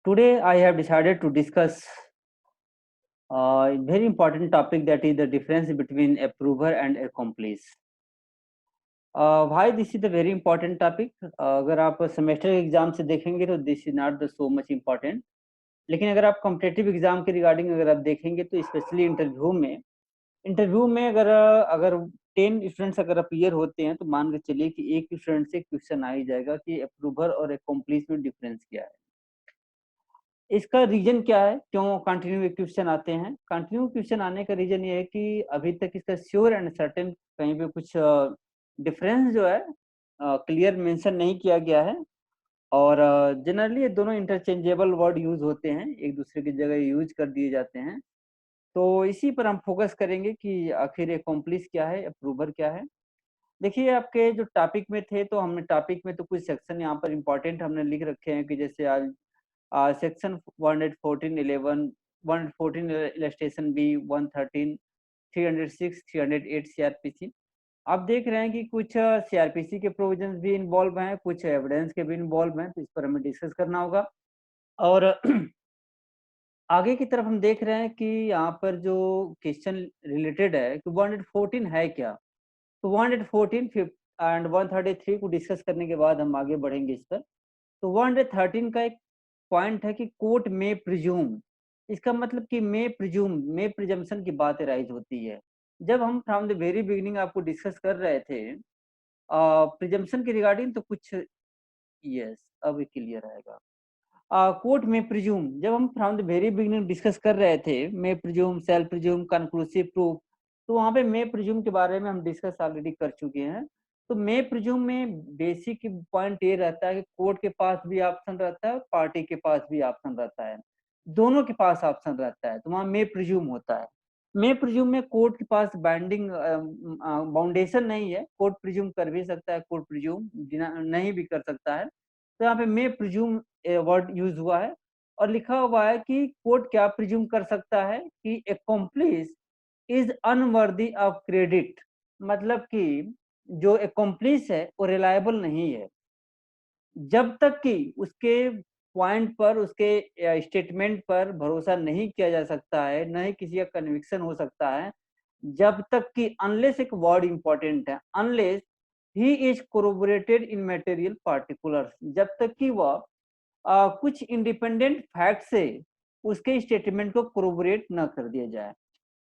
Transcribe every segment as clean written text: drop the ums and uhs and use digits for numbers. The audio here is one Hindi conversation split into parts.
Today I have decided to discuss a very important topic, that is the difference between approver and accomplice. Why this is a very important topic? अगर आप सेमेस्टर एग्जाम से देखेंगे तो this is not the so much important, लेकिन अगर आप कॉम्पिटेटिव एग्जाम के रिगार्डिंग अगर आप देखेंगे तो स्पेशली इंटरव्यू में अगर 10 स्टूडेंट्स अगर अपीयर होते हैं तो मान के चलिए कि एक स्टूडेंट से क्वेश्चन आ ही जाएगा कि अप्रूवर और accomplice में डिफरेंस क्या है। इसका रीजन क्या है, क्यों कंटिन्यू क्वेश्चन आते हैं? कंटिन्यू क्वेश्चन आने का रीजन ये है कि अभी तक इसका श्योर एंड सर्टेन कहीं पे कुछ डिफरेंस जो है क्लियर मेंशन नहीं किया गया है। और जनरली ये दोनों इंटरचेंजेबल वर्ड यूज होते हैं, एक दूसरे की जगह यूज कर दिए जाते हैं। तो इसी पर हम फोकस करेंगे कि आखिर अकॉम्प्लिस क्या है, अप्रूवर क्या है। देखिए, आपके जो टॉपिक में थे तो हमने टॉपिक में तो कुछ सेक्शन यहाँ पर इंपॉर्टेंट हमने लिख रखे हैं कि जैसे आज सेक्शन 114 11 114 इलस्ट्रेशन बी 113 306 308 सीआरपीसी। आप देख रहे हैं कि कुछ सीआरपीसी के प्रोविजंस भी इन्वॉल्व हैं, कुछ एविडेंस के भी इन्वॉल्व हैं, तो इस पर हमें डिस्कस करना होगा। और आगे की तरफ हम देख रहे हैं कि यहाँ पर जो क्वेश्चन रिलेटेड है कि 114 है क्या, तो 114 एंड 133 को डिस्कस करने के बाद हम आगे बढ़ेंगे इस पर। तो 113 का एक पॉइंट है कि कोर्ट में प्रिज्यूम, इसका मतलब कि मे प्रिजम्पशन की बात राइज होती है। जब हम फ्रॉम द वेरी बिगिनिंग आपको डिस्कस कर रहे थे प्रिजम्पशन के रिगार्डिंग, तो कुछ यस अब क्लियर आएगा। कोर्ट में प्रिज्यूम, जब हम from the very beginning discuss कर रहे थे मे presume, self presume, conclusive proof, तो वहां पे मे प्रिज्यूम के बारे में हम डिस्कस ऑलरेडी कर चुके हैं। तो मे प्रिज्यूम में बेसिक पॉइंट ये रहता है कि कोर्ट के पास भी ऑप्शन रहता है, पार्टी के पास भी ऑप्शन रहता है, दोनों के पास ऑप्शन रहता है, तो वहां मे प्रिज्यूम होता है। मे प्रिज्यूम में कोर्ट के पास बाइंडिंग बाउंडेशन नहीं है, कोर्ट प्रिज्यूम कर भी सकता है, कोर्ट प्रिज्यूम नहीं भी कर सकता है। तो यहाँ पे मे प्रिज्यूम वर्ड यूज हुआ है और लिखा हुआ है कि कोर्ट क्या प्रिज्यूम कर सकता है कि accomplice is unworthy of credit, मतलब कि जो accomplice है वो रिलायबल नहीं है जब तक कि उसके पॉइंट पर, उसके स्टेटमेंट पर भरोसा नहीं किया जा सकता है, न ही किसी का कन्विक्शन हो सकता है, जब तक कि अनलेस, एक वर्ड इंपॉर्टेंट है, unless he is corroborated in material particulars, जब तक कि वह कुछ इंडिपेंडेंट फैक्ट से उसके स्टेटमेंट को कोरोबोरेट न कर दिया जाए।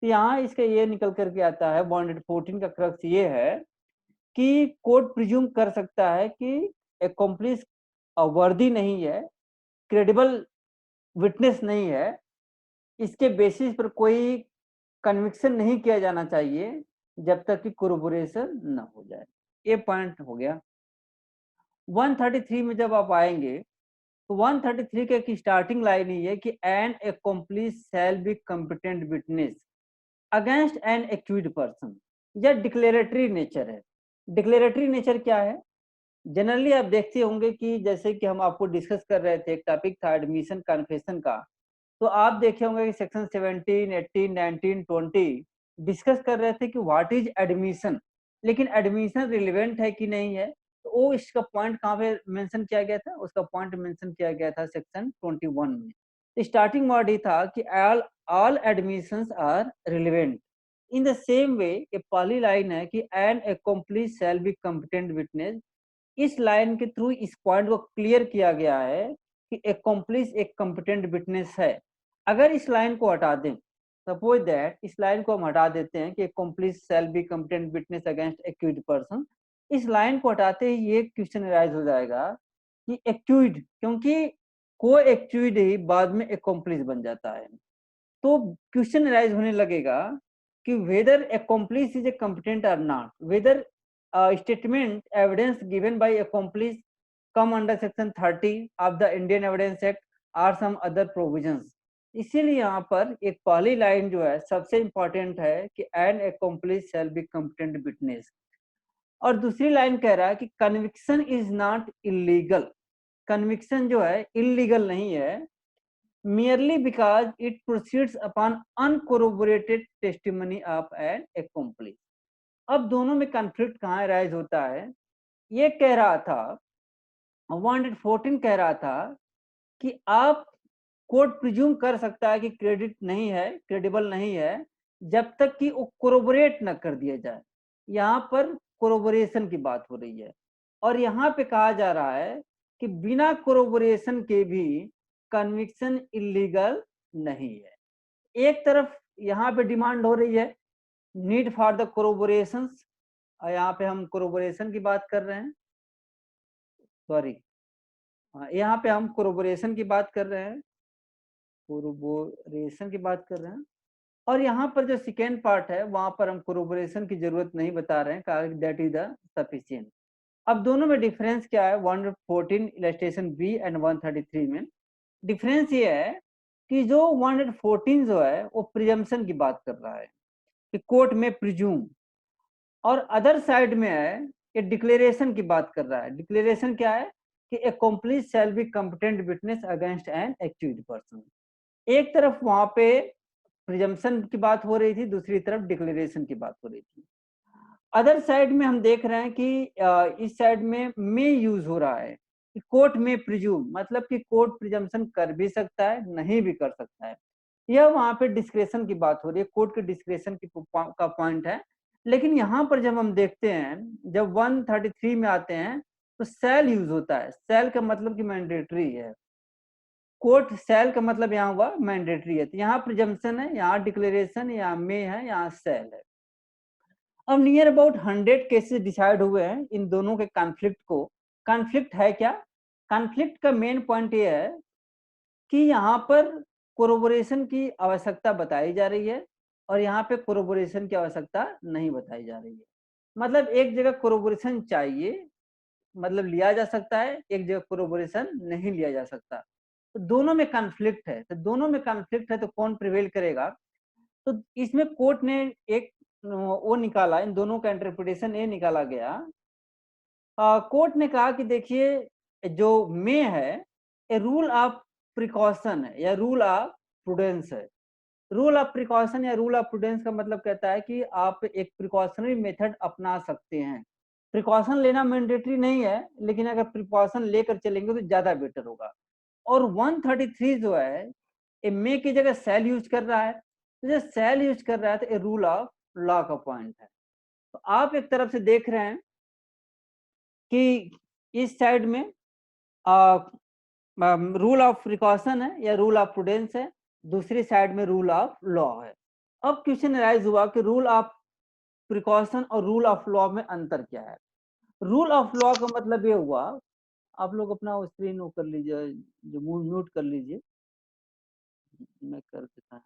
तो यहाँ इसका ये निकल करके आता है, 114 का क्रक्स ये है कि कोर्ट प्रिज्यूम कर सकता है कि accomplice वर्दी नहीं है, क्रेडिबल विटनेस नहीं है, इसके बेसिस पर कोई कन्विक्शन नहीं किया जाना चाहिए जब तक कि कोरोबोरेशन न हो जाए। ये पॉइंट हो गया। 133 में जब आप आएंगे तो 133 का एक स्टार्टिंग लाइन ही है कि an accomplice shall be competent witness against an accused person. यह डिक्लेरेटरी नेचर है। डिक्लेरेटरी नेचर क्या है? जनरली आप देखते होंगे कि जैसे कि हम आपको डिस्कस कर रहे थे, एक टॉपिक था एडमिशन कन्फेशन का, तो आप देखे होंगे कि सेक्शन 17 18 19 20 डिस्कस कर रहे थे कि व्हाट इज एडमिशन, लेकिन एडमिशन रिलेवेंट है कि नहीं है, तो वो इसका पॉइंट कहाँ पे मेंशन किया गया था? उसका पॉइंट मेंशन किया गया था सेक्शन 21 में। स्टार्टिंग वर्ड ही था कि all admissions are relevant. In the same way ये पहली लाइन है कि an accomplice shall be competent witness. इस लाइन के थ्रू इस पॉइंट को क्लियर किया गया है कि accomplice एक कॉम्पिटेंट विटनेस है। अगर इस लाइन को हटा दें, सपोज दैट इस लाइन को हम हटा देते हैं कि accomplice shall be competent witness against accused person, इस लाइन को हटाते ही ये क्वेश्चन राइज हो जाएगा कि एक्यूज्ड, क्योंकि को एक्यूज्ड ही बाद में accomplice बन जाता है, तो क्वेश्चन राइज होने लगेगा कि whether accomplice is a competent और not, whether statement evidence given by accomplice come under section 30 of the Indian Evidence Act or some other provisions। इसीलिए यहाँ पर एक पहली लाइन जो है सबसे इंपॉर्टेंट है कि an accomplice shall be competent witness, और दूसरी लाइन कह रहा है कि conviction is not illegal. Conviction जो है इलीगल नहीं है, merely because it proceeds upon uncorroborated testimony of an accomplice। अब दोनों में कॉन्फ्लिक्ट कहाँ राइज होता है? ये कह रहा था 114 कह रहा था कि आप कोर्ट प्रिज्यूम कर सकता है कि क्रेडिबल नहीं है, जब तक कि वो कोरोबोरेट न कर दिया जाए। यहाँ पर कोरोबोरेशन की बात हो रही है, और यहाँ पे कहा जा रहा है कि बिना कोरोबोरेशन के भी कन्विक्शन इलीगल नहीं है। एक तरफ यहाँ पे डिमांड हो रही है नीड फॉर द कोरोबोरेशंस, यहाँ पे हम कोरोबोरेशन की बात कर रहे हैं, सॉरी, यहाँ पे हम कोरोबोरेशन की बात कर रहे हैं, कोरोबोरेशन की बात कर रहे हैं। और यहाँ पर जो सेकेंड पार्ट है वहां पर हम कोरोबोरेशन की जरूरत नहीं बता रहे हैं, कारण दैट इज द सफिशिएंट। अब दोनों में डिफरेंस क्या है? 114 इलस्ट्रेशन बी एंड 133 में डिफरेंस ये है कि जो 114 जो है वो प्रिजम्पशन की बात कर रहा है कि कोर्ट में प्रिज्यूम, और अदर साइड में है ये डिक्लेरेशन की बात कर रहा है। डिक्लेरेशन क्या है कि accomplice shall be competent witness against an accused person। एक तरफ वहां पे प्रिजम्पशन की बात हो रही थी, दूसरी तरफ डिक्लेरेशन की बात हो रही थी। अदर साइड में हम देख रहे हैं कि इस साइड में यूज हो रहा है कि कोर्ट में प्रिज्यूम, मतलब कि कोर्ट प्रिजम्पशन कर भी सकता है, नहीं भी कर सकता है। यह वहां पे डिस्क्रेशन की बात हो रही है, कोर्ट के डिस्क्रेशन का पॉइंट है। लेकिन यहाँ पर जब हम देखते हैं, जब 133 में आते हैं तो सेल यूज होता है। सेल का मतलब कि मैंडेटरी है, कोर्ट सेल का मतलब यहाँ हुआ मैंडेटरी है। तो यहाँ प्रिजम्पशन है, यहाँ डिक्लेरेशन, यहाँ में है, यहाँ सेल है। अब नियर अबाउट 100 केसेस डिसाइड हुए हैं इन दोनों के कॉन्फ्लिक्ट को। कॉन्फ्लिक्ट है क्या? कॉन्फ्लिक्ट का मेन पॉइंट ये है कि यहाँ पर कोरोबोरेशन की आवश्यकता बताई जा रही है और यहाँ पे कोरोबोरेशन की आवश्यकता नहीं बताई जा रही है। मतलब एक जगह कोरोबोरेशन चाहिए, मतलब लिया जा सकता है, एक जगह कोरोबोरेशन नहीं लिया जा सकता। तो दोनों में कॉन्फ्लिक्ट है, तो दोनों में कॉन्फ्लिक्ट है तो कौन प्रिवेल करेगा? तो इसमें कोर्ट ने एक वो निकाला, इन दोनों का इंटरप्रिटेशन ये निकाला गया। कोर्ट ने कहा कि देखिए जो मे है ए रूल ऑफ प्रिकॉशन है या रूल ऑफ प्रूडेंस है। रूल ऑफ प्रिकॉशन या रूल ऑफ प्रूडेंस का मतलब कहता है कि आप एक प्रिकॉशनरी मेथड अपना सकते हैं। प्रिकॉशन लेना मैंडेटरी नहीं है, लेकिन अगर प्रिकॉशन लेकर चलेंगे तो ज्यादा बेटर होगा। और 133 जो है ए मे की जगह सेल यूज कर रहा है, तो जो सेल यूज कर रहा है तो ए रूल ऑफ लॉ का पॉइंट है। तो आप एक तरफ से देख रहे हैं कि इस साइड में रूल ऑफ प्रिकॉशन है या रूल ऑफ प्रूडेंस है, दूसरी साइड में रूल ऑफ लॉ है। अब क्वेश्चन राइज हुआ कि रूल ऑफ प्रिकॉशन और रूल ऑफ लॉ में अंतर क्या है? रूल ऑफ लॉ का मतलब ये हुआ, आप लोग अपना स्क्रीन वो कर लीजिए, जो म्यूट कर लीजिए, मैं कर देता हूँ।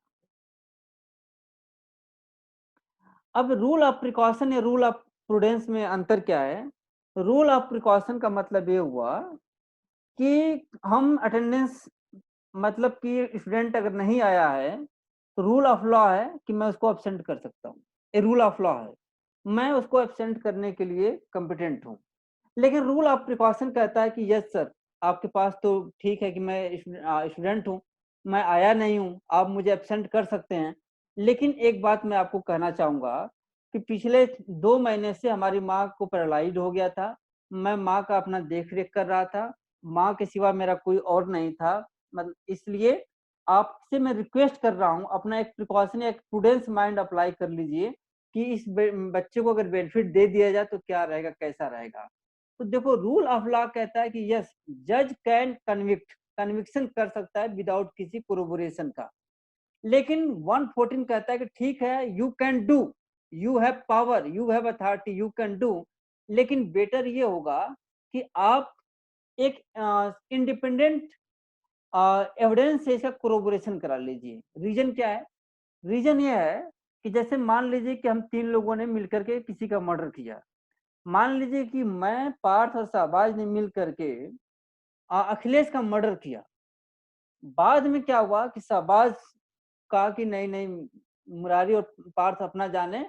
अब रूल ऑफ प्रिकॉशन या रूल ऑफ प्रूडेंस में अंतर क्या है? रूल ऑफ प्रिकॉशन का मतलब ये हुआ कि हम अटेंडेंस, मतलब कि स्टूडेंट अगर नहीं आया है तो रूल ऑफ लॉ है कि मैं उसको एब्सेंट कर सकता हूँ। ये रूल ऑफ लॉ है, मैं उसको एब्सेंट करने के लिए कॉम्पिटेंट हूँ। लेकिन रूल ऑफ प्रिकॉशन कहता है कि यस सर, आपके पास तो ठीक है कि मैं स्टूडेंट हूँ, मैं आया नहीं हूँ, आप मुझे एब्सेंट कर सकते हैं। लेकिन एक बात मैं आपको कहना चाहूंगा कि पिछले 2 महीने से हमारी माँ को पैरालाइज हो गया था, मैं माँ का अपना देख रेख कर रहा था, माँ के सिवा मेरा कोई और नहीं था। मतलब इसलिए आपसे मैं रिक्वेस्ट कर रहा हूँ, अपना एक प्रिकॉशन, एक प्रूडेंस माइंड अप्लाई कर लीजिए कि इस बच्चे को अगर बेनिफिट दे दिया जाए तो क्या रहेगा, कैसा रहेगा। तो देखो रूल ऑफ लॉ कहता है कि यस, जज कैन कन्विक्ट, कन्विक्शन कर सकता है विदाउट किसी कोरोबोरेशन का। लेकिन 114 कहता है कि ठीक है, you can do, you have power, you have authority, you can do. लेकिन बेटर ये होगा कि आप एक इंडिपेंडेंट एविडेंस से इसका कोरोबोरेशन करा लीजिए। रीजन क्या है? रीजन ये है कि जैसे मान लीजिए कि हम 3 लोगों ने मिलकर के किसी का मर्डर किया। मान लीजिए कि मैं, पार्थ और शाहबाज ने मिल करके अखिलेश का मर्डर किया। बाद में क्या हुआ कि शाहबाज कहा कि नहीं नहीं, मुरारी और पार्थ अपना जाने।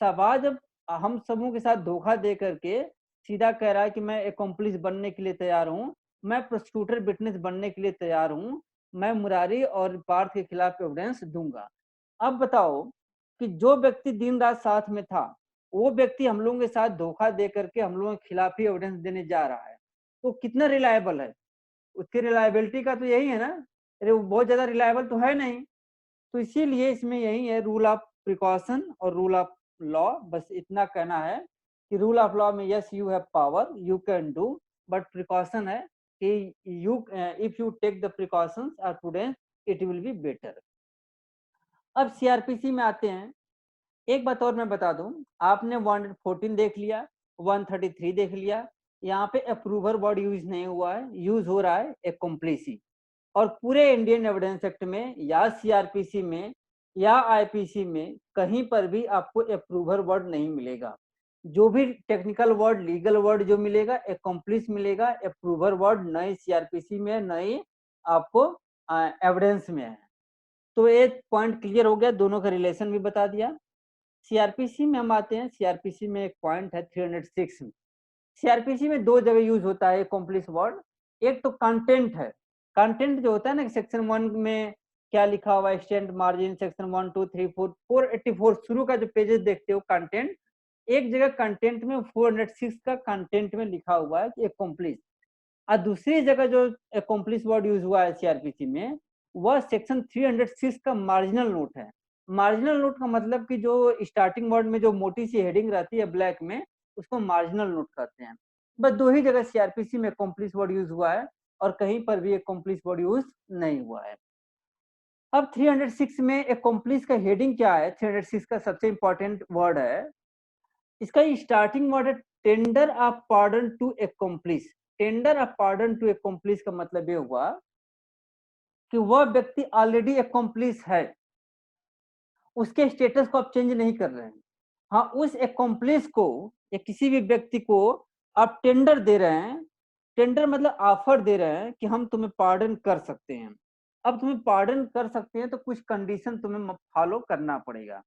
शाहबाज अब हम सबों के साथ धोखा दे करके सीधा कह रहा है कि मैं एकम्प्लिस बनने के लिए तैयार हूँ, मैं प्रोसिक्यूटर विटनेस बनने के लिए तैयार हूँ, मैं मुरारी और पार्थ के खिलाफ एविडेंस दूंगा। अब बताओ कि जो व्यक्ति दिन रात साथ में था, वो व्यक्ति हम लोगों के साथ धोखा दे करके हम लोगों के खिलाफ ही एविडेंस देने जा रहा है, तो कितना रिलायबल है? उसकी रिलायबिलिटी का तो यही है ना अरे वो बहुत ज्यादा रिलायबल तो है नहीं। तो इसीलिए इसमें यही है, रूल ऑफ प्रिकॉशन और रूल ऑफ लॉ। बस इतना कहना है कि रूल ऑफ लॉ में yes you have power, you can do, but precaution है कि you if you take the precautions और prudence it will be better. अब सीआरपीसी में आते हैं। एक बात और मैं बता दूं, आपने 114 देख लिया, 133 देख लिया, यहाँ पे अप्रूवर वर्ड यूज नहीं हुआ है, यूज हो रहा है एक्कम्प्लिसी। और पूरे इंडियन एविडेंस एक्ट में या सीआरपीसी में या आईपीसी में कहीं पर भी आपको अप्रूवर वर्ड नहीं मिलेगा। जो भी टेक्निकल वर्ड, लीगल वर्ड जो मिलेगा एक्कम्प्लिस मिलेगा, अप्रूवर वर्ड नए सीआरपीसी में, नए आपको एविडेंस में है। तो एक पॉइंट क्लियर हो गया, दोनों का रिलेशन भी बता दिया। सीआरपीसी में हम आते हैं। सीआरपीसी में एक पॉइंट है 306 में। सीआरपीसी में दो जगह यूज होता है कॉम्प्लेक्स वर्ड। एक तो कंटेंट है। कंटेंट जो होता है ना, सेक्शन 1 में क्या लिखा हुआ है, एक्सटेंड मार्जिन, सेक्शन 1 2 3 4 484 शुरू का जो पेजेस देखते हो कंटेंट, एक जगह कंटेंट में 406 का कंटेंट में लिखा हुआ है कि अकम्प्लिश। और दूसरी जगह जो अकम्प्लिश वर्ड यूज हुआ है सीआरपीसी में, वह सेक्शन 306 का मार्जिनल नोट है। मार्जिनल नोट का मतलब कि जो स्टार्टिंग वर्ड में जो मोटी सी हेडिंग रहती है ब्लैक में, उसको मार्जिनल नोट कहते हैं। बस दो ही जगह सीआरपीसी में अकम्प्लिश वर्ड यूज हुआ है और कहीं पर भी अकम्प्लिश वर्ड यूज नहीं हुआ है। अब 306 में अकम्प्लिश का हेडिंग क्या है? 306 का सबसे इंपॉर्टेंट वर्ड है, इसका स्टार्टिंग वर्ड है tender of pardon to accomplice. Tender of pardon to accomplice का मतलब ये हुआ कि वह व्यक्ति ऑलरेडी अकम्प्लिश है, उसके स्टेटस को आप चेंज नहीं कर रहे हैं। हाँ, उस अकम्प्लिश को या किसी भी व्यक्ति को आप टेंडर दे रहे हैं। टेंडर मतलब ऑफर दे रहे हैं कि हम तुम्हें पार्डन कर सकते हैं। अब तुम्हें पार्डन कर सकते हैं तो कुछ कंडीशन तुम्हें फॉलो करना पड़ेगा।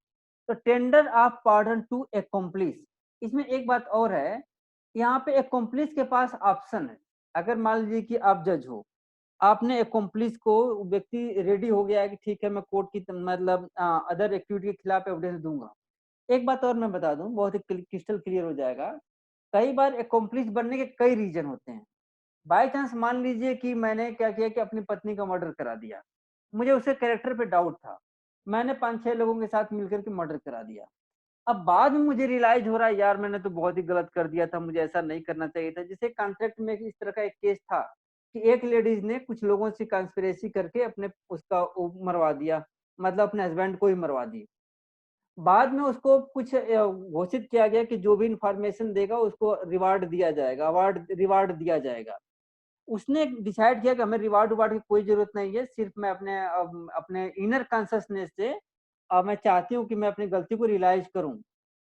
तो tender of pardon to accomplice, इसमें एक बात और है, यहाँ पे अकम्प्लिश के पास ऑप्शन है। अगर मान लीजिए कि आप जज हो, आपने अकम्प्लिश को, व्यक्ति रेडी हो गया है कि ठीक है मैं कोर्ट की मतलब अदर एक्टिविटी के खिलाफ एविडेंस दूंगा। एक बात और मैं बता दूं, बहुत ही क्रिस्टल क्लियर हो जाएगा। कई बार अकम्प्लिश बनने के कई रीजन होते हैं। बाय चांस मान लीजिए कि मैंने क्या किया कि अपनी पत्नी का मर्डर करा दिया, मुझे उसके कैरेक्टर पे डाउट था, मैंने 5-6 लोगों के साथ मिलकर के मर्डर करा दिया। अब बाद में मुझे रियलाइज हो रहा है यार मैंने तो बहुत ही गलत कर दिया था, मुझे ऐसा नहीं करना चाहिए था। जैसे कॉन्ट्रैक्ट में इस तरह का एक केस था कि एक लेडीज ने कुछ लोगों से कंस्पिरेसी करके अपने उसका मरवा दिया, मतलब अपने हस्बैंड को ही मरवा दी। बाद में उसको कुछ घोषित किया गया कि जो भी इंफॉर्मेशन देगा उसको रिवार्ड दिया जाएगा, अवार्ड रिवार्ड दिया जाएगा। उसने डिसाइड किया कि हमें रिवार्ड उवार्ड की कोई जरूरत नहीं है, सिर्फ मैं अपने इनर कॉन्शसनेस से मैं चाहती हूँ कि मैं अपनी गलती को रियलाइज करूँ।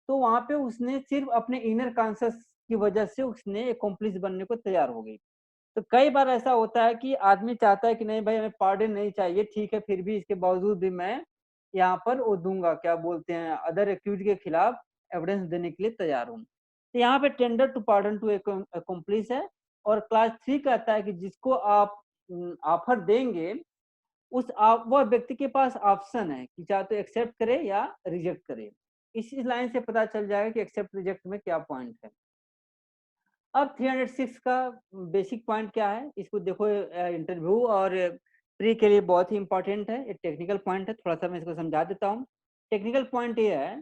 तो वहां पे उसने सिर्फ अपने इनर कॉन्शस की वजह से उसने अकम्प्लिश बनने को तैयार हो गई। तो कई बार ऐसा होता है कि आदमी चाहता है कि नहीं भाई हमें पार्डन नहीं चाहिए, ठीक है, फिर भी इसके बावजूद भी मैं यहाँ पर वो दूंगा, क्या बोलते हैं, अदर एक्टिविटी के खिलाफ एविडेंस देने के लिए तैयार हूँ। तो यहाँ पे tender to pardon to accomplice है। और क्लास 3 कहता है कि जिसको आप ऑफर देंगे, उस वह व्यक्ति के पास ऑप्शन है कि चाहे तो एक्सेप्ट करे या रिजेक्ट करे। इसी लाइन से पता चल जाएगा कि एक्सेप्ट रिजेक्ट में क्या पॉइंट है। अब 306 का बेसिक पॉइंट क्या है, इसको देखो। इंटरव्यू और प्री के लिए बहुत ही इंपॉर्टेंट है, एक टेक्निकल पॉइंट है, थोड़ा सा मैं इसको समझा देता हूँ। टेक्निकल पॉइंट ये है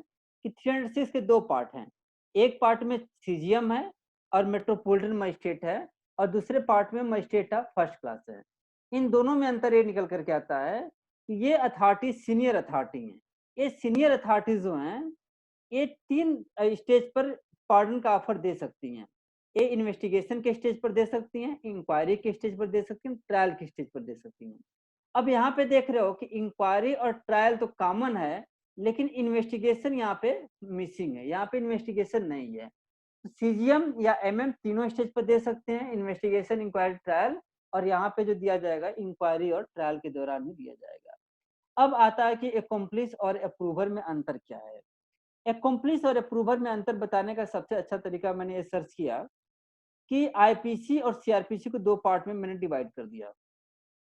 कि 306 के दो पार्ट हैं। एक पार्ट में सीजीएम है और मेट्रोपॉलिटन मजिस्ट्रेट है, और दूसरे पार्ट में मजिस्ट्रेट ऑफ फर्स्ट क्लास है। इन दोनों में अंतर ये निकल करके आता है कि ये अथॉरिटी सीनियर अथॉरिटी है। ये सीनियर अथॉरिटी जो हैं, ये 3 स्टेज पर पार्डन का ऑफर दे सकती हैं। ये इन्वेस्टिगेशन के स्टेज पर दे सकती हैं, इंक्वायरी के स्टेज पर दे सकती हैं, ट्रायल के स्टेज पर दे सकती हैं। अब यहाँ पे देख रहे हो कि इंक्वायरी और ट्रायल तो कॉमन है, लेकिन इन्वेस्टिगेशन यहाँ पे मिसिंग है, यहाँ पे इन्वेस्टिगेशन नहीं है। सीजीएम या एमएम तीनों स्टेज पर दे सकते हैं, इन्वेस्टिगेशन, इंक्वायरी, ट्रायल। और यहाँ पे जो दिया जाएगा इंक्वायरी और ट्रायल के दौरान ही दिया जाएगा। अब आता है कि अकम्प्लिश और अप्रूवर में अंतर क्या है। अकम्प्लिश और अप्रूवर में अंतर बताने का सबसे अच्छा तरीका मैंने ये सर्च किया कि आईपीसी और सीआरपीसी को दो पार्ट में मैंने डिवाइड कर दिया।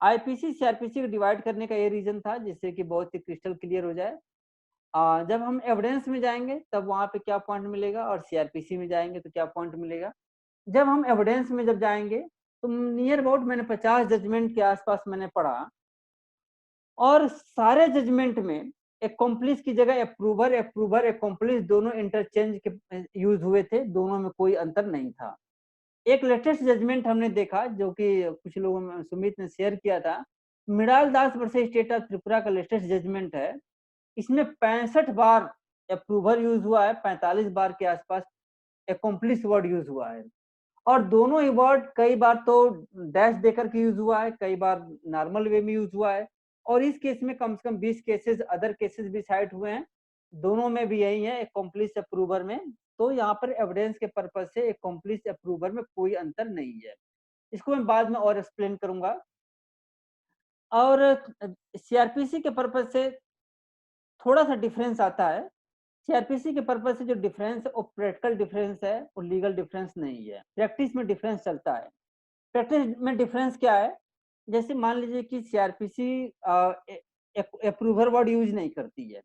आईपीसी सीआरपीसी को डिवाइड करने का ये रीजन था जिससे कि बहुत ही क्रिस्टल क्लियर हो जाए। जब हम एविडेंस में जाएंगे तब वहां पे क्या पॉइंट मिलेगा, और सीआरपीसी में जाएंगे तो क्या पॉइंट मिलेगा। जब हम एविडेंस में जब जाएंगे तो नियर अबाउट मैंने 50 जजमेंट के आसपास मैंने पढ़ा और सारे जजमेंट में एक्कॉम्प्लिस की जगह अप्रूवर, अप्रूवर एक्कॉम्प्लिस दोनों इंटरचेंज के यूज हुए थे, दोनों में कोई अंतर नहीं था। एक लेटेस्ट जजमेंट हमने देखा जो कि कुछ लोगों में सुमित ने शेयर किया था, मृणाल दास वर्सेस स्टेट ऑफ त्रिपुरा का लेटेस्ट जजमेंट है। इसमें 65 बार अप्रूवर यूज हुआ है, 45 बार के आसपास एक्कॉम्प्लिस वर्ड यूज हुआ है, और दोनों ही वर्ड कई बार तो डैश देकर के यूज हुआ है, कई बार नॉर्मल वे में यूज हुआ है, और इस केस में कम से कम 20 केसेस अदर केसेस भी साइट हुए हैं, दोनों में भी यही है एक्कॉम्प्लिस अप्रूवर में। तो यहाँ पर एविडेंस के पर्पज से एक्कॉम्प्लिस अप्रूवर में कोई अंतर नहीं है। इसको मैं बाद में और एक्सप्लेन करूंगा। और सीआरपीसी के पर्पज से थोड़ा सा डिफरेंस आता है। सीआरपीसी के पर्पज से जो डिफरेंस है वो प्रैक्टिकल डिफरेंस है, वो लीगल डिफरेंस नहीं है। प्रैक्टिस में डिफरेंस चलता है। प्रैक्टिस में डिफरेंस क्या है? जैसे मान लीजिए कि सीआरपीसी अप्रूवर वर्ड यूज नहीं करती है,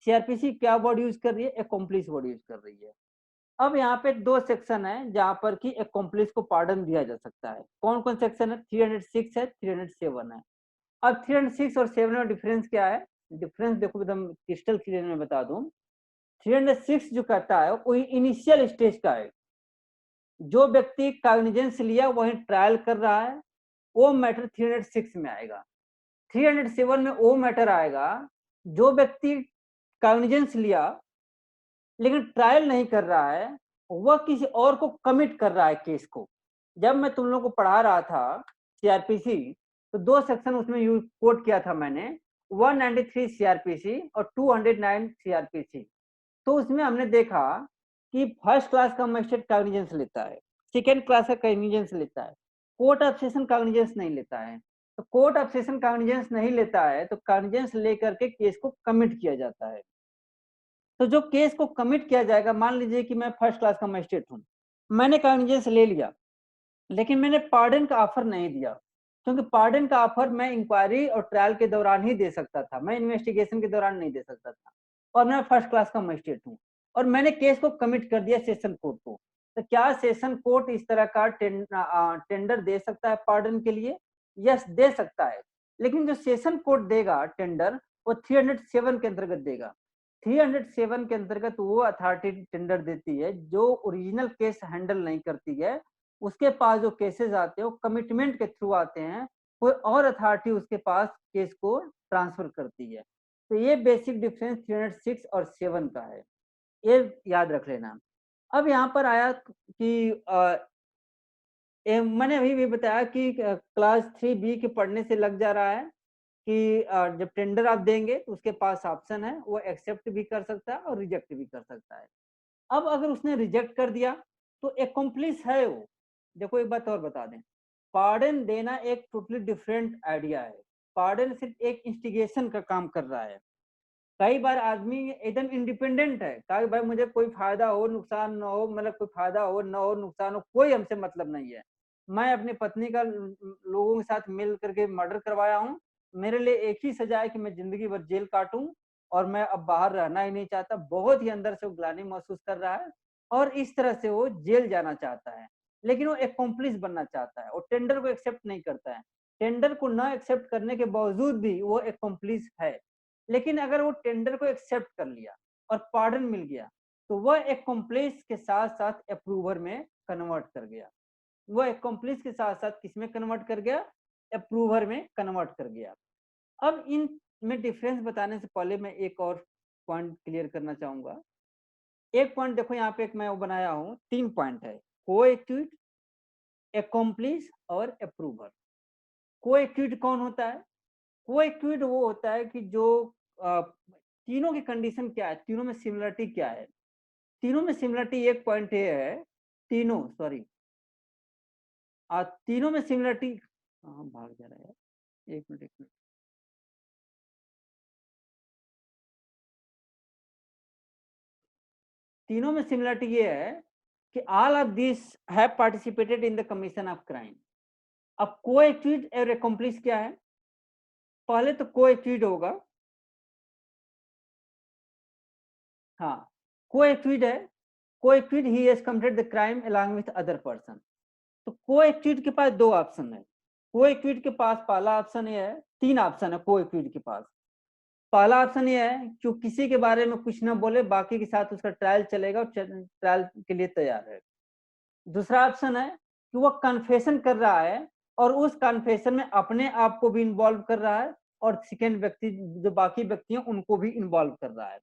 सीआरपीसी क्या वर्ड यूज कर रही है? एक्कॉम्प्लिस वर्ड यूज कर रही है। अब यहाँ पे दो सेक्शन है जहां पर कि एक्कॉम्प्लिस को पार्डन दिया जा सकता है। कौन कौन सेक्शन है? 306 है, 307 है। अब 306 और 7 में डिफरेंस क्या है? डिफरेंस देखो एकदम क्रिस्टल क्लियर में बता दूं। 306 जो कहता है वो इनिशियल स्टेज का है, जो व्यक्ति कॉग्निजेंस लिया वही ट्रायल कर रहा है, वो मैटर 306 में आएगा। 307 में वो मैटर आएगा जो व्यक्ति कॉग्निजेंस लिया लेकिन ट्रायल नहीं कर रहा है, वह किसी और को कमिट कर रहा है केस को। जब मैं तुम लोगों को पढ़ा रहा था सीआरपीसी, तो दो सेक्शन उसमें यूज कोट किया था मैंने, 193 सीआरपीसी और 209 सीआरपीसी। तो उसमें हमने देखा कि फर्स्ट क्लास का मजिस्ट्रेट कॉग्निजेंस लेता है, सेकेंड क्लास का कॉग्निजेंस लेता है, कोर्ट ऑफ सेशन कॉग्निजेंस नहीं लेता है। तो कोर्ट ऑफ सेशन कॉग्निजेंस नहीं लेता है तो कॉग्निजेंस लेकर के केस को कमिट किया जाता है। तो जो केस को कमिट किया जाएगा, मान लीजिए कि मैं फर्स्ट क्लास का मजिस्ट्रेट हूँ, मैंने कॉग्निजेंस ले लिया लेकिन मैंने पार्डन का ऑफर नहीं दिया, क्योंकि पार्डन का ऑफर मैं इंक्वायरी और ट्रायल के दौरान ही दे सकता था, मैं इन्वेस्टिगेशन के दौरान नहीं दे सकता था, और मैं फर्स्ट क्लास का मजिस्ट्रेट हूँ और मैंने केस को कमिट कर दिया सेशन कोर्ट को। तो क्या सेशन कोर्ट इस तरह का टेंडर दे सकता है पार्डन के लिए? यस, दे सकता है। लेकिन जो सेशन कोर्ट देगा टेंडर, वो 307 के अंतर्गत देगा। 307 के अंतर्गत वो अथॉरिटी टेंडर देती है जो ओरिजिनल केस हैंडल नहीं करती है। उसके पास जो केसेस आते हैं वो कमिटमेंट के थ्रू आते हैं, कोई और अथॉरिटी उसके पास केस को ट्रांसफर करती है। तो ये बेसिक डिफरेंस 306 और 7 का है, ये याद रख लेना। अब यहाँ पर आया कि मैंने अभी भी बताया कि क्लास 3B के पढ़ने से लग जा रहा है कि जब टेंडर आप देंगे तो उसके पास ऑप्शन है, वो एक्सेप्ट भी कर सकता है और रिजेक्ट भी कर सकता है। अब अगर उसने रिजेक्ट कर दिया तो एक्कॉम्प्लिस है वो। देखो एक बात और बता दें, पार्डन देना एक टोटली डिफरेंट आइडिया है। पार्डन सिर्फ एक इंस्टिगेशन का काम कर रहा है। कई बार आदमी एकदम इंडिपेंडेंट है, कहा भाई मुझे कोई फायदा हो नुकसान ना हो, मतलब कोई फायदा हो ना हो नुकसान हो, कोई हमसे मतलब नहीं है। मैं अपनी पत्नी का लोगों के साथ मिल करके मर्डर करवाया हूँ, मेरे लिए एक ही सजा है कि मैं जिंदगी भर जेल काटूं और मैं अब बाहर रहना ही नहीं चाहता। बहुत ही अंदर से वो ग्लानि महसूस कर रहा है और इस तरह से वो जेल जाना चाहता है, लेकिन वो एक्कॉम्प्लिस बनना चाहता है और टेंडर को एक्सेप्ट नहीं करता है। टेंडर को न एक्सेप्ट करने के बावजूद भी वो एक्कॉम्प्लिस है। लेकिन अगर वो टेंडर को एक्सेप्ट कर लिया और पार्डन मिल गया तो वह एक्कॉम्प्लिस के साथ साथ अप्रूवर में कन्वर्ट कर गया। वह एक्कॉम्प्लिस के साथ साथ किस में कन्वर्ट कर गया? अप्रूवर में कन्वर्ट कर गया। अब इन में डिफरेंस बताने से पहले मैं एक और पॉइंट क्लियर करना चाहूंगा। एक पॉइंट देखो यहाँ पे, एक मैं वो बनाया हूँ, 3 पॉइंट है, कोएक्यूट, एक्कॉम्प्लिस और अप्रूवर। कोएक्यूट कौन होता है? कोएक्यूट वो होता है कि जो तीनों की कंडीशन क्या है, तीनों में सिमिलरिटी क्या है? तीनों में सिमिलरिटी एक पॉइंट ये है, तीनों सॉरी तीनों में सिमिलरिटी, भाग जा रहा है, एक मिनट एक मिनट। तीनों में सिमिलरिटी ये है कि all of this have participated in the commission of crime. अब कोएक्यूट और एक्कम्प्लिस क्या है? पहले तो कोएक्यूट होगा, हाँ, कोएक्यूट है, कोएक्यूट ही has committed the crime along with other person. तो कोएक्यूट के पास दो ऑप्शन है, कोएक्यूट के पास पहला ऑप्शन ये है, 3 ऑप्शन है कोएक्यूट के पास। पहला ऑप्शन ये है कि वो किसी के बारे में कुछ ना बोले, बाकी के साथ उसका ट्रायल चलेगा और ट्रायल के लिए तैयार है। दूसरा ऑप्शन है कि वो कन्फेशन कर रहा है और उस कन्फेशन में अपने आप को भी इन्वॉल्व कर रहा है और सेकंड व्यक्ति जो बाकी व्यक्ति हैं उनको भी इन्वॉल्व कर रहा है।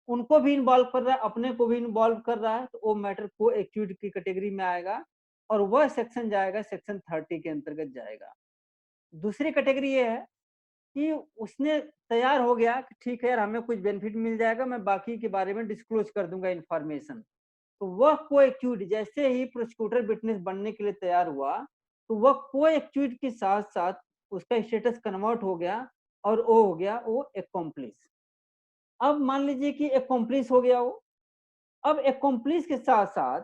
उनको भी इन्वॉल्व कर रहा है, अपने को भी इन्वॉल्व कर रहा है, तो वो मैटर कोएक्यूट की कैटेगरी में आएगा और वह सेक्शन जाएगा सेक्शन 30 के अंतर्गत जाएगा। दूसरी कैटेगरी ये है कि उसने तैयार हो गया कि ठीक है यार, हमें कुछ बेनिफिट मिल जाएगा, मैं बाकी के बारे में डिस्क्लोज कर दूंगा इन्फॉर्मेशन। तो वह कोएक्यूट जैसे ही प्रोसिक्यूटर विटनेस बनने के लिए तैयार हुआ, तो वह कोएक्यूट के साथ साथ उसका स्टेटस कन्वर्ट हो गया और वो हो गया वो एक्कम्प्लिस। अब मान लीजिए कि एक्कम्प्लिस हो गया वो, अब एक्कम्प्लिस के साथ साथ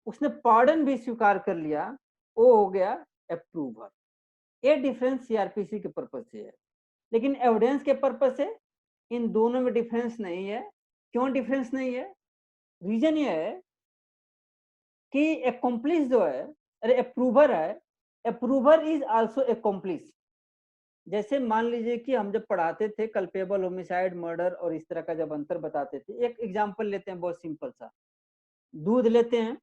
उसने पार्डन भी स्वीकार कर लिया, वो हो गया अप्रूवर। ये डिफरेंस सीआरपीसी के पर्पज से है, लेकिन एविडेंस के पर्पज से इन दोनों में डिफरेंस नहीं है। क्यों डिफरेंस नहीं है? रीजन ये है कि एक्कम्प्लिस जो है, अरे अप्रूवर है, अप्रूवर इज आल्सो एक्कम्प्लिस। जैसे मान लीजिए कि हम जब पढ़ाते थे कल्पेबल, होमिसाइड, मर्डर और इस तरह का जब अंतर बताते थे, एक एग्जांपल लेते हैं बहुत सिंपल सा। दूध लेते हैं,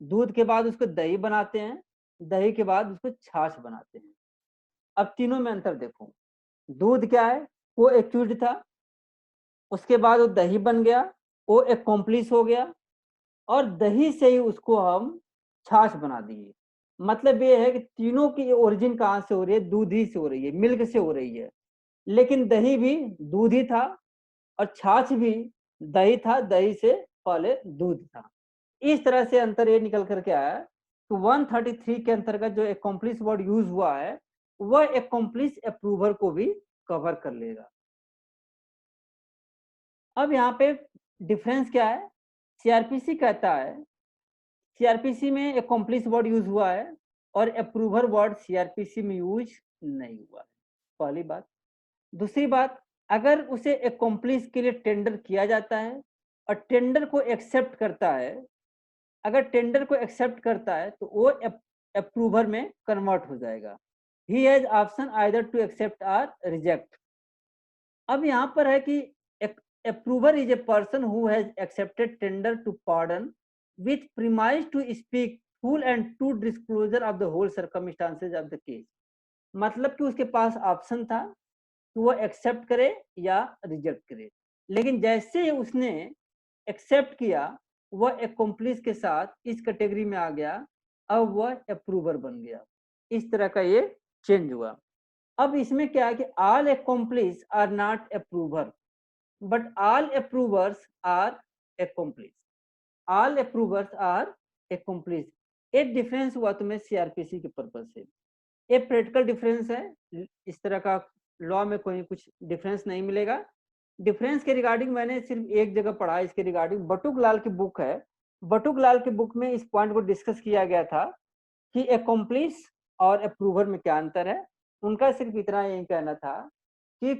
दूध के बाद उसको दही बनाते हैं, दही के बाद उसको छाछ बनाते हैं। अब तीनों में अंतर देखो। दूध क्या है? वो एक्यूज था, उसके बाद वो दही बन गया, वो एक्कम्प्लिस हो गया और दही से ही उसको हम छाछ बना दिए। मतलब ये है कि तीनों की ओरिजिन कहाँ से हो रही है? दूध ही से हो रही है, मिल्क से हो रही है। लेकिन दही भी दूध ही था और छाछ भी दही था, दही से पहले दूध था। इस तरह से अंतर ये निकल करके आया। तो 133 के अंतर्गत जो एक्कम्प्लिस वर्ड यूज हुआ है, वह एक्कम्प्लिस अप्रूवर को भी कवर कर लेगा। अब यहाँ पे डिफरेंस क्या है? सीआरपीसी कहता है, सीआरपीसी में एक्कम्प्लिस वर्ड यूज हुआ है और अप्रूवर वर्ड सीआरपीसी में यूज नहीं हुआ है, पहली बात। दूसरी बात, अगर उसे एक्कम्प्लिस के लिए टेंडर किया जाता है और टेंडर को एक्सेप्ट करता है, अगर टेंडर को एक्सेप्ट करता है तो वो अप्रूवर में कन्वर्ट हो जाएगा। He has option either to accept और रिजेक्ट। अब यहाँ पर है कि approver is a person who has accepted tender to pardon with premise to speak full and to disclosure of the whole circumstances of the case. मतलब कि उसके पास ऑप्शन था कि वो एक्सेप्ट करे या रिजेक्ट करे, लेकिन जैसे ही उसने एक्सेप्ट किया, वह एक्कम्प्लिस के साथ इस कैटेगरी में आ गया, अब वह अप्रूवर बन गया। इस तरह का ये चेंज हुआ। अब इसमें क्या है कि all accomplice are not approver but all approvers are accomplice. All approvers are accomplice. एक डिफरेंस हुआ तुम्हें सीआरपीसी के पर्पज से, ये प्रैक्टिकल डिफरेंस है। इस तरह का लॉ में कोई कुछ डिफरेंस नहीं मिलेगा। डिफरेंस के रिगार्डिंग मैंने सिर्फ एक जगह पढ़ा, इसके रिगार्डिंग बटुकलाल की बुक है, बटुकलाल की बुक में इस पॉइंट को डिस्कस किया गया था कि एक्कम्प्लिस और अप्रूवर में क्या अंतर है। उनका सिर्फ इतना यही कहना था कि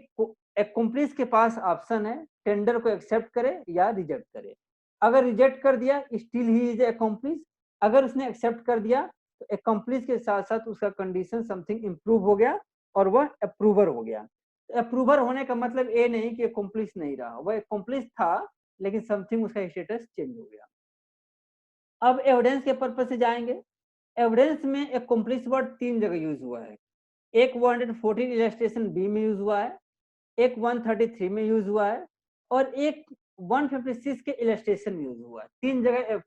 एक्कम्प्लिस के पास ऑप्शन है टेंडर को एक्सेप्ट करे या रिजेक्ट करे। अगर रिजेक्ट कर दिया स्टिल ही इज एक्कम्प्लिस, अगर उसने एक्सेप्ट कर दिया तो एक्कम्प्लिस के साथ साथ उसका कंडीशन समथिंग इंप्रूव हो गया और वह अप्रूवर हो गया। अप्रूवर होने का मतलब ये नहीं कि एक्कम्प्लिस नहीं रहा, वह एक्कम्प्लिस था लेकिन समथिंग उसका स्टेटस चेंज हो गया। अब एविडेंस के पर्पज से जाएंगे। एविडेंस में एक्कम्प्लिस वर्ड 3 जगह यूज हुआ है। एक 114 इलस्ट्रेशन बी में यूज हुआ है, एक 133 में यूज हुआ है और एक 156 के इलस्ट्रेशन में यूज हुआ है। 3 जगह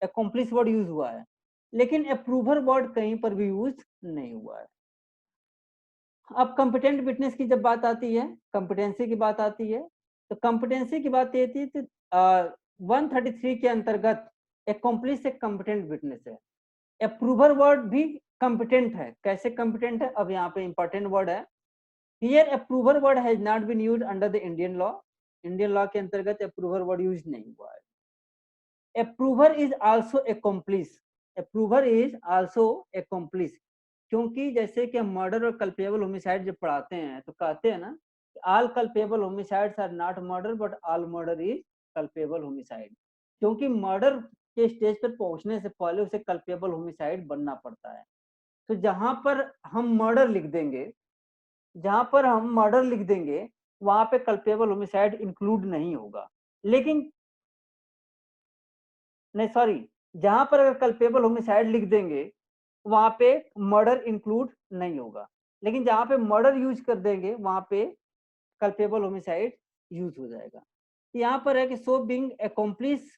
एक्कम्प्लिस वर्ड यूज हुआ है, लेकिन अप्रूवर वर्ड कहीं पर भी यूज नहीं हुआ है। अब कॉम्पिटेंट विटनेस की जब बात आती है, कॉम्पिटेंसी की बात आती है, तो कॉम्पिटेंसी की बात ये थी तो 133 के अंतर्गत एक्कम्प्लिस एक कॉम्पिटेंट विटनेस है। अप्रूवर वर्ड भी कॉम्पिटेंट है। कैसे कॉम्पिटेंट है? अब यहाँ पे इंपॉर्टेंट वर्ड है, here approver word has not been used under the Indian law. Indian law के अंतर्गत अप्रूवर वर्ड यूज नहीं हुआ है। Approver is also accomplice, approver is also accomplice, क्योंकि जैसे कि हम मर्डर और कल्पेबल होमिसाइड जब पढ़ाते हैं तो कहते हैं ना, all culpable homicides are not murder but all murder is culpable homicide. क्योंकि मर्डर के स्टेज पर पहुंचने से पहले उसे कल्पेबल होमिसाइड बनना पड़ता है। तो जहां पर हम मर्डर लिख देंगे, जहां पर हम मर्डर लिख देंगे वहां पे कल्पेबल होमिसाइड इंक्लूड नहीं होगा। लेकिन नहीं, सॉरी, जहां पर अगर कल्पेबल होमिसाइड लिख देंगे वहां पे मर्डर इंक्लूड नहीं होगा। लेकिन जहां पे मर्डर यूज कर देंगे वहां पे कल्पेबल होमिसाइड यूज हो जाएगा। यहाँ पर है कि so being accomplish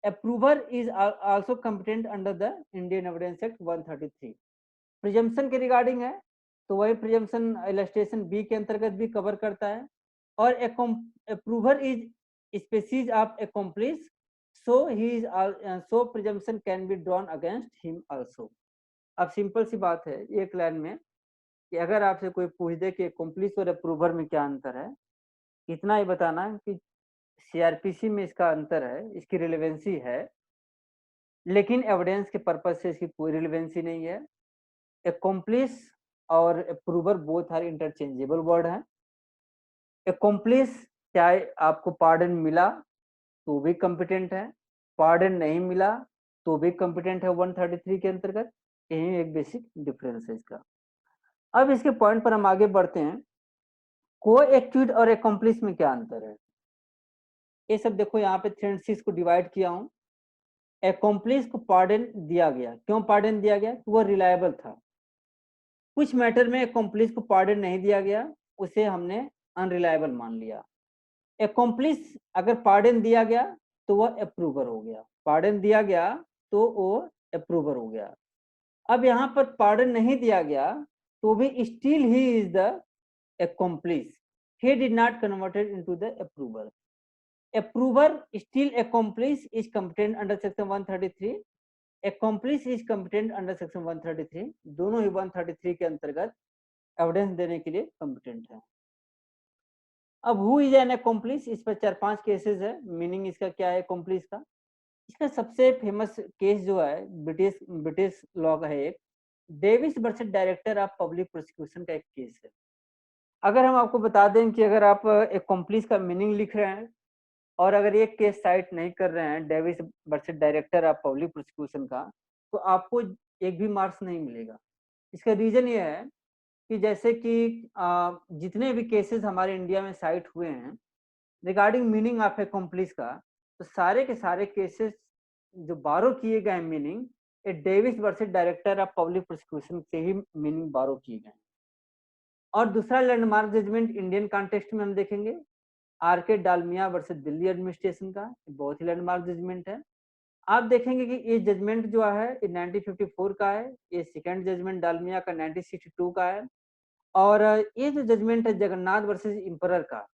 approver is also competent under the Indian evidence act 133। Presumption के रिगार्डिंग है तो वही प्रिजम्पशन इलस्ट्रेशन बी के अंतर्गत भी कवर करता है। और approver is species of accomplish, so he is so presumption can be drawn against him also। अब सिंपल सी बात है एक लाइन में कि अगर आपसे कोई पूछ दे कि अकॉम्प्लिस और अप्रूवर में क्या अंतर है, इतना ही बताना कि सीआरपीसी में इसका अंतर है, इसकी रिलेवेंसी है, लेकिन एविडेंस के पर्पज से इसकी कोई रिलेवेंसी नहीं है। अकॉम्प्लिस और approver both are interchangeable word है। अकॉम्प्लिस चाहे आपको पार्डन मिला तो भी कॉम्पिटेंट है, पार्डन नहीं मिला तो भी कॉम्पिटेंट है 133 के अंतर्गत। यही एक बेसिक डिफरेंस है इसका। अब इसके पॉइंट पर हम आगे बढ़ते हैं। को एक्यूट और अकॉम्प्लिस में क्या अंतर है, ये सब देखो यहाँ पे 3 को डिवाइड किया हूं। अकॉम्प्लिस को पार्डन दिया गया, क्यों पार्डन दिया गया? वो रिलायबल था। कुछ मैटर में अकॉम्प्लिस को पार्डन नहीं दिया गया, उसे हमने अनरिलायबल मान लिया। अकॉम्प्लिस अगर पार्डन दिया गया तो वह अप्रूवर हो गया, पार्डन दिया गया तो वो अप्रूवर हो गया। अब यहाँ पर पार्डन नहीं दिया गया तो भी still he is the accomplice, he did not converted into the approver। approver still accomplice is competent under section 133, accomplice is competent under section 133। दोनों ही 133 के अंतर्गत एविडेंस देने के लिए कंपिटेंट है। अब हु इज एन accomplice, इस पर 4-5 केसेस है। मीनिंग इसका क्या है accomplice का? इसका सबसे फेमस केस जो है ब्रिटिश लॉ का है एक, Davis versus director of public prosecution का एक केस है। अगर हम आपको बता दें कि अगर आप accomplice का मीनिंग लिख रहे हैं और अगर ये केस साइट नहीं कर रहे हैं Davis versus director of public prosecution का, तो आपको एक भी मार्क्स नहीं मिलेगा। इसका रीजन ये है कि जैसे कि जितने भी केसेस हमारे इंडिया में साइट हुए हैं रिगार्डिंग मीनिंग ऑफ accomplice का, तो सारे के सारे केसेस जो बारो किए गए मीनिंग ये Davis versus director of public prosecution से ही मीनिंग बारो किए गए। और दूसरा लैंडमार्क जजमेंट इंडियन कॉन्टेक्स्ट में हम देखेंगे RK Dalmia versus Delhi administration का, बहुत ही लैंडमार्क जजमेंट है। आप देखेंगे कि ये जजमेंट जो है 1954 का है, ये सेकंड जजमेंट डालमिया का 1962 का है। और ये जो जजमेंट है जगन्नाथ वर्सेस इंपरर का,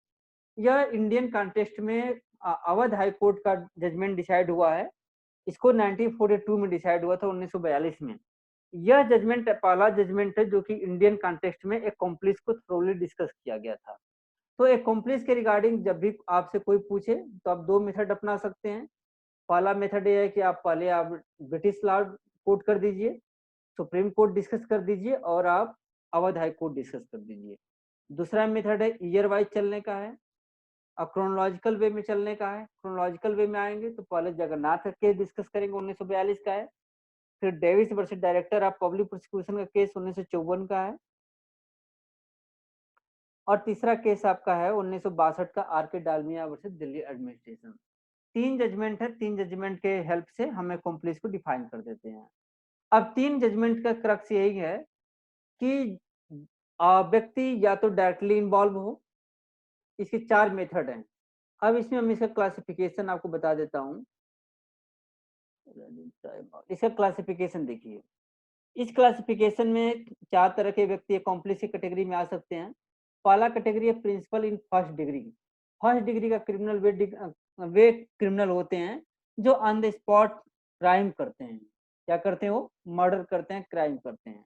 यह इंडियन कॉन्टेक्स्ट में अवध हाई कोर्ट का जजमेंट डिसाइड हुआ है। इसको 1942 में डिसाइड हुआ था, 1942 में। यह जजमेंट पहला जजमेंट है जो कि इंडियन कॉन्टेक्स्ट में accomplice को थोरोली डिस्कस किया गया था। तो accomplice के रिगार्डिंग जब भी आपसे कोई पूछे तो आप दो मेथड अपना सकते हैं। पहला मेथड ये है कि आप पहले आप ब्रिटिश लॉ कोट कर दीजिए, सुप्रीम कोर्ट डिस्कस कर दीजिए और आप अवध हाई कोर्ट डिस्कस कर दीजिए। दूसरा मेथड है ईयर वाइज चलने का है और क्रोनोलॉजिकल वे में चलने का है। क्रोनोलॉजिकल वे में आएंगे तो पहले जगन्नाथ का केस डिस्कस करेंगे 1942 का है, फिर Davis versus director of public prosecution का केस 1954 का है, और तीसरा केस आपका है 1962 का RK Dalmia versus Delhi administration. 3 judgment है, 3 जजमेंट के हेल्प से हम accomplice को डिफाइन कर देते हैं। अब 3 जजमेंट का क्रक्स यही है कि व्यक्ति या तो डायरेक्टली इन्वॉल्व हो। इसके 4 मेथड हैं। अब इसमें हम इसका क्लासिफिकेशन आपको बता देता हूँ। इसका क्लासिफिकेशन देखिए, इस क्लासिफिकेशन में 4 तरह के व्यक्ति accomplice की कैटेगरी में आ सकते हैं। पहला कैटेगरी है principal in first degree. First degree का क्रिमिनल वे क्रिमिनल होते हैं जो ऑन द स्पॉट क्राइम करते हैं। क्या करते हैं? वो मर्डर करते हैं, क्राइम करते हैं।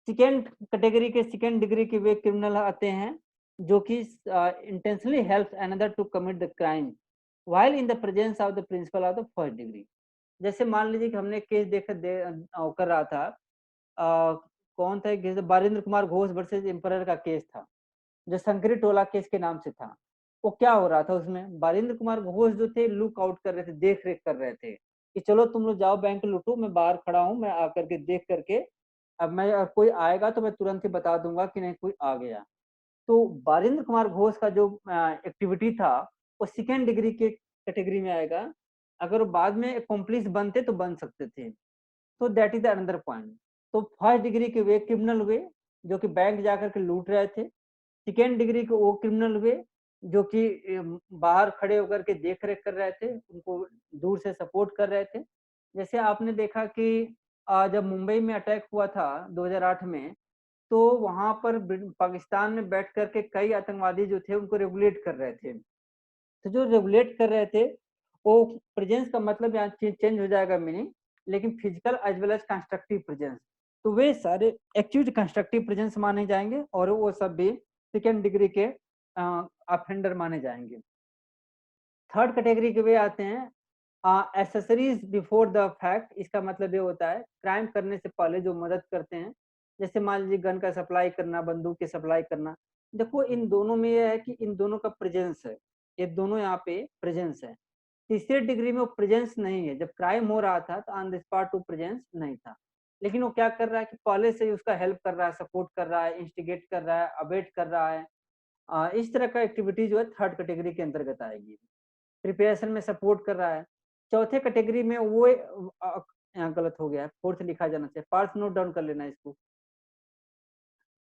सेकेंड कैटेगरी के सेकेंड डिग्री के वे क्रिमिनल आते हैं जो कि intentionally help another to commit the crime while in the presence of the principal of the first degree. जैसे मान लीजिए कि हमने केस कर रहा था, कौन था case? Barindra Kumar Ghosh versus emperor का केस था जो शंकरी टोला केस के नाम से था। वो क्या हो रहा था उसमें? बारिंद्र कुमार घोष जो थे लुक आउट कर रहे थे, देख रेख कर रहे थे कि चलो तुम लोग जाओ बैंक लूटो, मैं बाहर खड़ा हूं, मैं आकर के देख करके अब मैं कोई आएगा तो मैं तुरंत ही बता दूंगा कि नहीं कोई आ गया। तो बारिंद्र कुमार घोष का जो एक्टिविटी था वो सेकेंड डिग्री के कैटेगरी में आएगा। अगर वो बाद में अकॉम्प्लिस बनते तो बन सकते थे। तो that is the another point. तो फर्स्ट डिग्री के वे क्रिमिनल हुए जो कि बैंक जाकर के लूट रहे थे। सेकेंड डिग्री के वो क्रिमिनल हुए जो कि बाहर खड़े होकर के देख रेख कर रहे थे, उनको दूर से सपोर्ट कर रहे थे। जैसे आपने देखा कि जब मुंबई में अटैक हुआ था 2008 में, तो वहां पर पाकिस्तान में बैठ करके कई आतंकवादी जो थे उनको रेगुलेट कर रहे थे। तो जो रेगुलेट कर रहे थे वो प्रेजेंस का मतलब यहाँ चेंज हो जाएगा मीनिंग, लेकिन physical as well as constructive presence. तो वे सारे एक्चुअली कंस्ट्रक्टिव प्रेजेंस माने जाएंगे और वो सब भी सेकेंड डिग्री के ऑफेंडर माने जाएंगे। थर्ड कैटेगरी के वे आते हैं एसेसरीज बिफोर द फैक्ट। इसका मतलब ये होता है क्राइम करने से पहले जो मदद करते हैं, जैसे मान लीजिए गन का सप्लाई करना, बंदूक की सप्लाई करना। देखो इन दोनों में ये है कि इन दोनों का प्रेजेंस है, ये दोनों यहाँ पे प्रेजेंस है। तीसरे डिग्री में वो प्रेजेंस नहीं है। जब क्राइम हो रहा था तो ऑन द स्पॉट वो प्रेजेंस नहीं था, लेकिन वो क्या कर रहा है कि पहले से ही उसका हेल्प कर रहा है, सपोर्ट कर रहा है, इंस्टिगेट कर रहा है, अबेट कर रहा है। इस तरह का एक्टिविटी जो है थर्ड कैटेगरी के अंतर्गत आएगी। प्रिपरेशन में सपोर्ट कर रहा है। चौथे कैटेगरी में वो यहाँ गलत हो गया है, फोर्थ लिखा जाना चाहिए, पार्ट्स नोट डाउन कर लेना इसको।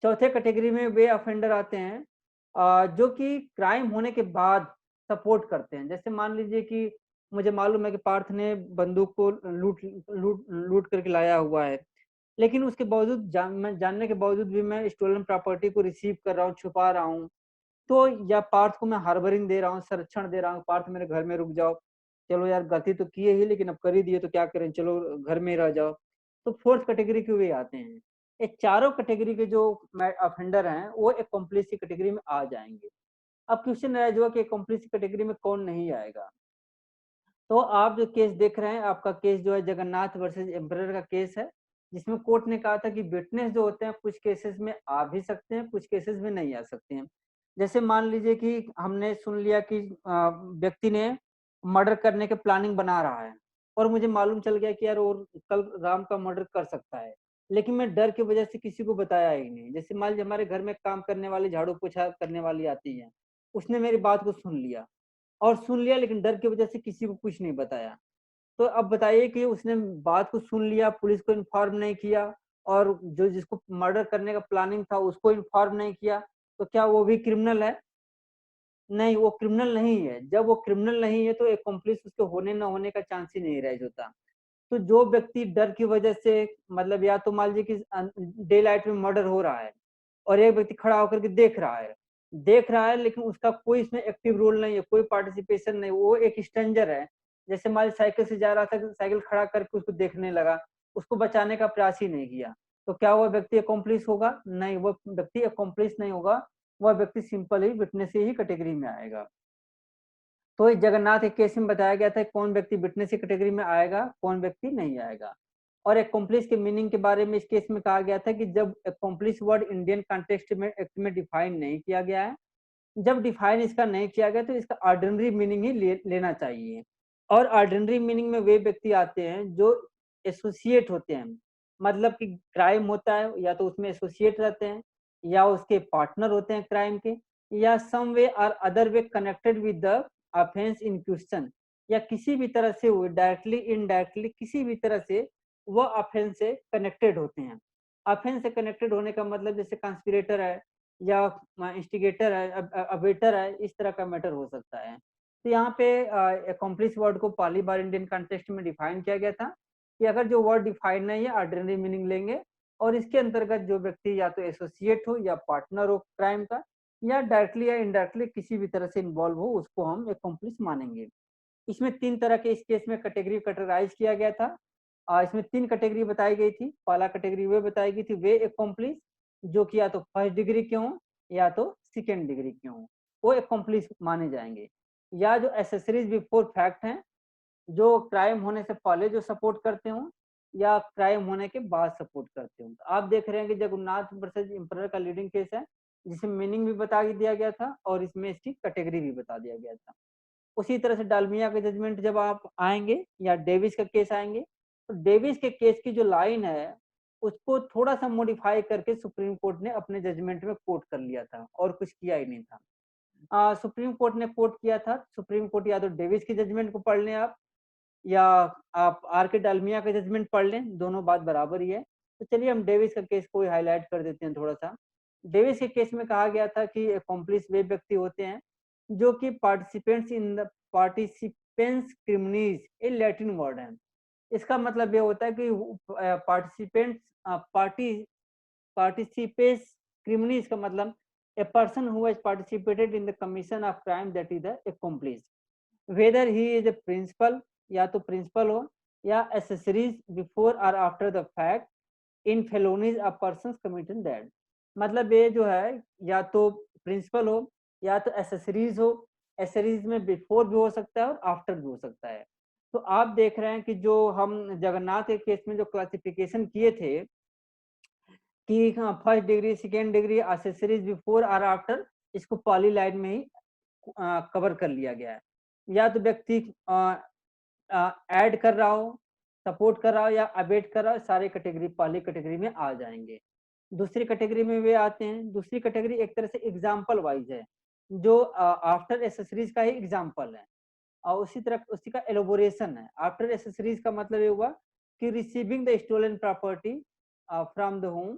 चौथे कैटेगरी में वे ऑफेंडर आते हैं जो कि क्राइम होने के बाद सपोर्ट करते हैं। जैसे मान लीजिए कि मुझे मालूम है कि पार्थ ने बंदूक को लूट लूट लूट करके लाया हुआ है, लेकिन उसके बावजूद जानने के बावजूद भी मैं स्टोलन प्रॉपर्टी को रिसीव कर रहा हूँ, छुपा रहा हूँ। तो या पार्थ को मैं हार्बरिंग दे रहा हूँ, संरक्षण दे रहा हूँ, पार्थ मेरे घर में रुक जाओ, चलो यार गलती तो किए ही लेकिन अब कर ही दिए तो क्या करें, चलो घर में ही रह जाओ। तो फोर्थ कैटेगरी के वे आते हैं। ये चारों कैटेगरी के जो ऑफेंडर हैं वो एकम्प्लिस की कैटेगरी में आ जाएंगे। अब क्वेश्चन राइज हुआ कि एकम्प्लिस की कैटेगरी में कौन नहीं आएगा। तो आप जो केस देख रहे हैं, आपका केस जो है जगन्नाथ वर्सेस एम्परर का केस है, जिसमें कोर्ट ने कहा था कि विटनेस जो होते हैं कुछ केसेस में आ भी सकते हैं, कुछ केसेस में नहीं आ सकते हैं। जैसे मान लीजिए कि हमने सुन लिया कि व्यक्ति ने मर्डर करने के प्लानिंग बना रहा है और मुझे मालूम चल गया कि यार वो कल राम का मर्डर कर सकता है, लेकिन मैं डर की वजह से किसी को बताया ही नहीं। जैसे मान लीजिए हमारे घर में काम करने वाली, झाड़ू पोछा करने वाली आती है, उसने मेरी बात को सुन लिया लेकिन डर की वजह से किसी को कुछ नहीं बताया। तो अब बताइए कि उसने बात को सुन लिया, पुलिस को इन्फॉर्म नहीं किया और जो जिसको मर्डर करने का प्लानिंग था उसको इन्फॉर्म नहीं किया, तो क्या वो भी क्रिमिनल है? नहीं, वो क्रिमिनल नहीं है। जब वो क्रिमिनल नहीं है तो एक्कम्प्लिस उसके होने न होने का चांस ही नहीं रह जाता। तो जो व्यक्ति डर की वजह से, मतलब या तो मान लीजिए कि डे लाइट में मर्डर हो रहा है और एक व्यक्ति खड़ा होकर के देख रहा है लेकिन उसका कोई इसमें एक्टिव रोल नहीं है, कोई पार्टिसिपेशन नहीं, वो एक स्ट्रेंजर है। जैसे मान लीजिए साइकिल से जा रहा था, साइकिल खड़ा करके उसको देखने लगा, उसको बचाने का प्रयास ही नहीं किया, तो क्या वह व्यक्ति अकॉम्प्लिस होगा? नहीं, वह व्यक्ति अकॉम्प्लिस नहीं होगा, वह व्यक्ति सिंपल ही विटनेस ही कैटेगरी में आएगा। तो इस जगन्नाथ के केस में बताया गया था कौन व्यक्ति विटनेस की कैटेगरी में आएगा, कौन व्यक्ति नहीं आएगा। और एक्कम्प्लिस के मीनिंग के बारे में इस केस में कहा गया था कि जब एक्कम्प्लिस वर्ड इंडियन कॉन्टेक्स्ट में एक्ट में डिफाइन नहीं किया गया है, जब डिफाइन इसका नहीं किया गया तो इसका ऑर्डिनरी मीनिंग ही लेना चाहिए। और ऑर्डिनरी मीनिंग में वे व्यक्ति आते हैं जो एसोसिएट होते हैं, मतलब कि क्राइम होता है या तो उसमें एसोसिएट रहते हैं या उसके पार्टनर होते हैं क्राइम के, या सम वे और other way connected with the offence in question, या किसी भी तरह से वो डायरेक्टली इनडायरेक्टली किसी भी तरह से वह ऑफेंस से कनेक्टेड होते हैं। ऑफेंस से कनेक्टेड होने का मतलब जैसे कंस्पिरेटर है या इंस्टिगेटर है, अबेटर है, इस तरह का मैटर हो सकता है। तो यहाँ पे अकॉम्प्लिस वर्ड को पहली बार इंडियन कॉन्टेक्स्ट में डिफाइन किया गया था कि अगर जो वर्ड डिफाइन नहीं है ऑर्डिनरी मीनिंग लेंगे, और इसके अंतर्गत जो व्यक्ति या तो एसोसिएट हो या पार्टनर हो क्राइम का, या डायरेक्टली या इनडायरेक्टली किसी भी तरह से इन्वॉल्व हो, उसको हम अकॉम्प्लिस मानेंगे। इसमें 3 तरह के इस केस में कैटेगरी कैटेगराइज किया गया था। इसमें 3 कैटेगरी बताई गई थी। पहला कैटेगरी वे बताई गई थी वे अकॉम्प्लिस जो कि या तो फर्स्ट डिग्री के हों या तो सेकंड डिग्री के हों, वो अकॉम्प्लिस माने जाएंगे। या जो एसेसरीज बिफोर फैक्ट हैं, जो क्राइम होने से पहले जो सपोर्ट करते हों या क्राइम होने के बाद सपोर्ट करते हों। तो आप देख रहे हैं कि जगन्नाथ वर्सेस एम्परर का लीडिंग केस है, जिसमें मीनिंग भी बता दिया गया था और इसमें इसकी कैटेगरी भी बता दिया गया था। उसी तरह से डालमिया के जजमेंट जब आप आएंगे या डेविस का केस आएंगे, तो डेविस के केस की जो लाइन है उसको थोड़ा सा मॉडिफाई करके सुप्रीम कोर्ट ने अपने जजमेंट में कोट कर लिया था और कुछ किया ही नहीं था। सुप्रीम कोर्ट ने कोट किया था। सुप्रीम कोर्ट या तो डेविस की जजमेंट को पढ़ लें आप, या आप आर के डालमिया का जजमेंट पढ़ लें, दोनों बात बराबर ही है। तो चलिए हम डेविस का केस को हाईलाइट कर देते हैं थोड़ा सा। डेविस के केस में कहा गया था कि अकॉम्प्लिस वे व्यक्ति होते हैं जो कि पार्टिसिपेंट्स क्रिमिनीज, ये लैटिन वर्ड है। इसका मतलब ये होता है कि पार्टिसिपेंट्स पार्टिसिपेट्स क्रिमिनीज का मतलब a person who has participated in the commission of crime that is the accomplice, whether he is a principal, या तो प्रिंसिपल हो, या एसेसरीज बिफोर और after the fact in felonies of persons committed that. मतलब ये जो है या तो प्रिंसिपल हो या तो एसेसरीज हो। एसेसरीज में बिफोर भी हो सकता है और आफ्टर भी हो सकता है। तो आप देख रहे हैं कि जो हम जगन्नाथ के केस में जो क्लासिफिकेशन किए थे कि first degree, second degree, accessories before और आफ्टर, इसको पहली लाइन में ही कवर कर लिया गया है। या तो व्यक्ति ऐड कर रहा हो, सपोर्ट कर रहा हो या अबेट कर रहा हो, सारे कैटेगरी पहली कैटेगरी में आ जाएंगे। दूसरी कैटेगरी में वे आते हैं। दूसरी कैटेगरी एक तरह से एग्जाम्पल वाइज है, जो आफ्टर एसेसरीज का ही एग्जाम्पल है, और उसी तरह उसी का एलोबोरेशन है। आफ्टर एसेसरीज का मतलब ये हुआ कि receiving the stolen property from the home.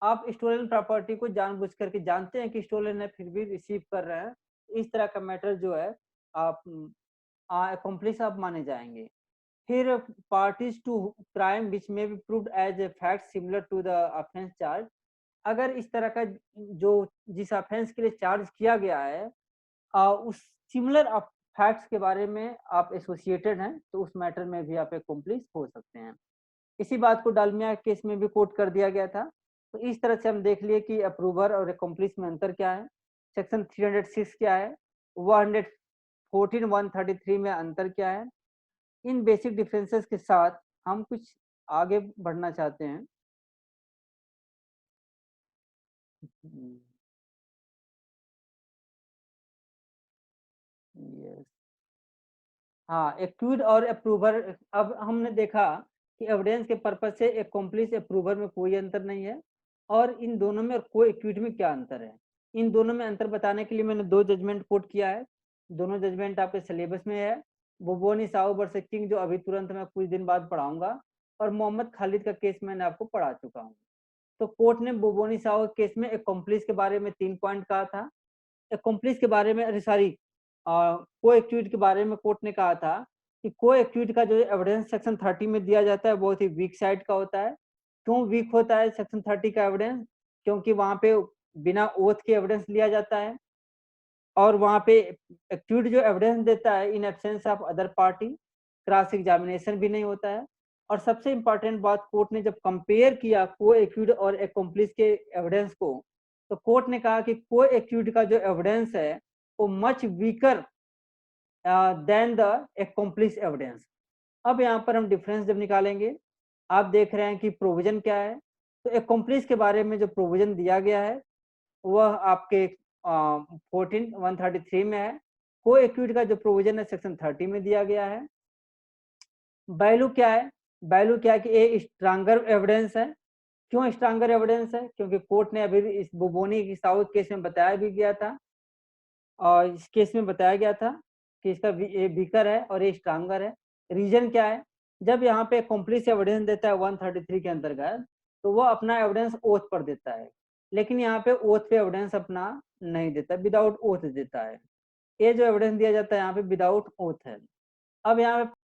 आप स्टोलन प्रॉपर्टी को जानबूझ करके जानते हैं कि स्टोलन है, फिर भी रिसीव कर रहे हैं, इस तरह का मैटर जो है आप अकॉम्प्लिस आप माने जाएंगे। फिर पार्टीज टू क्राइम विच में be proved as a fact similar to the offence charge. अगर इस तरह का जो जिस ऑफेंस के लिए चार्ज किया गया है उस सिमिलर फैक्ट्स के बारे में आप एसोसिएटेड हैं, तो उस मैटर में भी आप अकॉम्प्लिस हो सकते हैं। इसी बात को डालमिया केस में भी कोट कर दिया गया था। तो इस तरह से हम देख लिए कि अप्रूवर और अकॉम्प्लिस में अंतर क्या है, सेक्शन 306 क्या है, 114 133 में अंतर क्या है। इन बेसिक डिफरेंसेस के साथ हम कुछ आगे बढ़ना चाहते हैं। यस, हाँ, एक्यूड और अप्रूवर। अब हमने देखा कि एविडेंस के पर्पज से अकॉम्प्लिस अप्रूवर में कोई अंतर नहीं है, और इन दोनों में और को एक्यूड में क्या अंतर है। इन दोनों में अंतर बताने के लिए मैंने दो जजमेंट कोट किया है। दोनों जजमेंट आपके सिलेबस में है। बोबोनी साहू वर्सेस किंग, जो अभी तुरंत मैं कुछ दिन बाद पढ़ाऊंगा, और मोहम्मद खालिद का केस मैंने आपको पढ़ा चुका हूँ। तो कोर्ट ने बोबोनी साहू केस में अकॉम्प्लिस के बारे में 3 पॉइंट कहा था। अकॉम्प्लिस के बारे में, सॉरी, को एक्यूट के बारे में कोर्ट ने कहा था कि को एक्यूट का जो एविडेंस सेक्शन 30 में दिया जाता है बहुत ही वीक साइड का होता है। क्यों वीक होता है सेक्शन 30 का एविडेंस? क्योंकि वहां पे बिना ओथ के एविडेंस लिया जाता है, और वहां पे एक्यूट जो एविडेंस देता है in absence of other party, cross examination भी नहीं होता है। और सबसे इंपॉर्टेंट बात, कोर्ट ने जब कंपेयर किया को एक्यूट और अकॉम्प्लिस के एविडेंस को, तो कोर्ट ने कहा कि को एक्यूट का जो एविडेंस है वो much weaker then the accomplish evidence. अब यहाँ पर हम डिफरेंस जब निकालेंगे, आप देख रहे हैं कि प्रोविजन क्या है। तो अकॉम्प्लिस के बारे में जो प्रोविजन दिया गया है वह आपके 14 133 में है। को एक्यूट का जो प्रोविजन है सेक्शन 30 में दिया गया है। वैल्यू क्या है? वैल्यू क्या है कि ये स्ट्रांगर एविडेंस है। क्यों स्ट्रांगर एविडेंस है? क्योंकि कोर्ट ने अभी इस बोबोनी की साउथ केस में बताया भी गया था, और इस केस में बताया गया था कि इसका ये वीकर है और ये स्ट्रांगर है। रीजन क्या है? जब यहाँ पे कॉम्प्लिस एविडेंस देता है 133 के अंतर्गत, तो वो अपना एविडेंस ओथ पर देता है, लेकिन यहाँ पे ओथ पे एविडेंस अपना नहीं देता, विदाउट ओथ देता है। ये जो एविडेंस दिया जाता है यहाँ पे विदाउट ओथ है। अब यहाँ पे